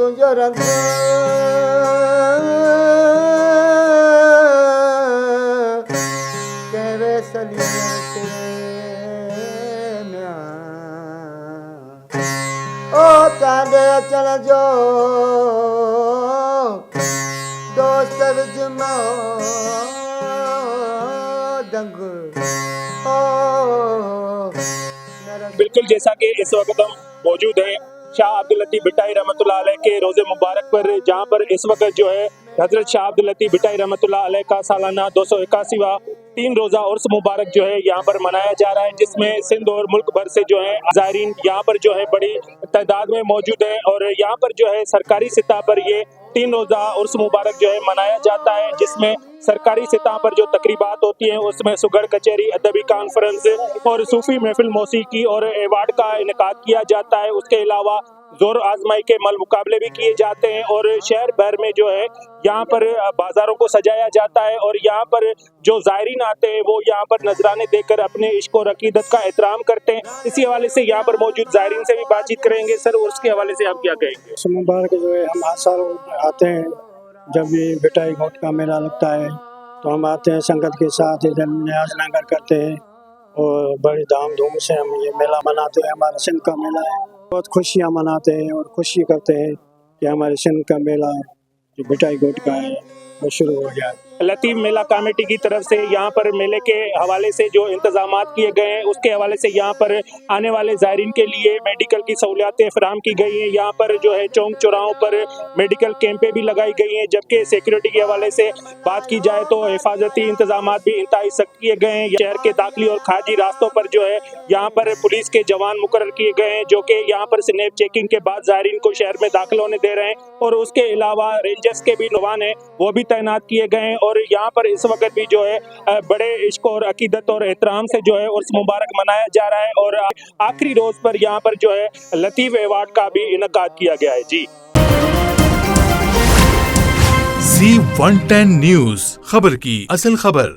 तुझो रंग कहवे सलिया ओ चांदे अचण जो दोस्त विच दंग बिल्कुल जैसा कि इस वक्त हम मौजूद हैं शाह अब्दुल लतीफ भुट्टाई रहमतुल्लाह अलैह के रोजे मुबारक पर, जहां पर इस वक्त जो है हजरत शाह अब्दुल लतीफ भुट्टाई रहमतुल्लाह अलैह का सालाना 281वां 3 रोजा उर्स मुबारक जो है यहाँ पर मनाया जा रहा है, जिसमें सिंध और मुल्क भर से जो है ज़ायरीन यहाँ पर जो है बड़ी तादाद में मौजूद है। और यहाँ पर जो है सरकारी सतह पर ये 3 रोजा उर्स मुबारक जो है मनाया जाता है, जिसमें सरकारी सतह पर जो तकरीबात होती हैं उसमें सुगड़ कचहरी, अदबी कॉन्फ्रेंस और सूफी महफिल, मौसीकी और अवार्ड का इनेकाद किया जाता है। उसके अलावा जोर आजमाई के मल मुकाबले भी किए जाते हैं और शहर भर में जो है यहाँ पर बाजारों को सजाया जाता है और यहाँ पर जो ज़ायरीन आते हैं वो यहाँ पर नजराने देकर अपने इश्क और अकीदत का एहतराम करते हैं। इसी हवाले से यहाँ पर मौजूद ज़ायरीन से भी बातचीत करेंगे। सर, उसके हवाले से आप क्या कहेंगे? उर्स मुबारक जो है हम हर साल आते हैं, जब भी भुट्टाई घोट का मेला लगता है तो हम आते हैं संगत के साथ, इधर न्याज नगर करते हैं और बड़ी धाम धूम से हम ये मेला मनाते हैं। हमारा सिंध का मेला है, बहुत खुशियाँ मनाते हैं और खुशी करते हैं कि हमारे सिंध का मेला जो भुट्टाई घोट का है वो शुरू हो जाए। लतीफ मेला कमेटी की तरफ से यहाँ पर मेले के हवाले से जो इंतजामात किए गए हैं उसके हवाले से यहाँ पर आने वाले ज़ायरीन के लिए मेडिकल की सहूलियातें फराम की गई हैं। यहाँ पर जो है चौक चौराहों पर मेडिकल कैंपें भी लगाई गई हैं, जबकि सिक्योरिटी के हवाले से बात की जाए तो हिफाजती इंतजामात भी इंतहाई सख्त किए गए हैं। शहर के दाखिली और खारजी रास्तों पर जो है यहाँ पर पुलिस के जवान मुकर्रर किए गए हैं, जो कि यहाँ पर स्नैप चेकिंग के बाद ज़ायरीन को शहर में दाखिल होने दे रहे हैं। और उसके अलावा रेंजर्स के भी जवान हैं वो भी तैनात किए गए हैं। और यहाँ पर इस वक्त भी जो है बड़े इश्क और अकीदत और एहतराम से जो है उर्स मुबारक मनाया जा रहा है और आखिरी रोज पर यहाँ पर जो है लतीफ अवार्ड का भी इनेकाद किया गया है। जी, Z110 न्यूज़, खबर की असल खबर।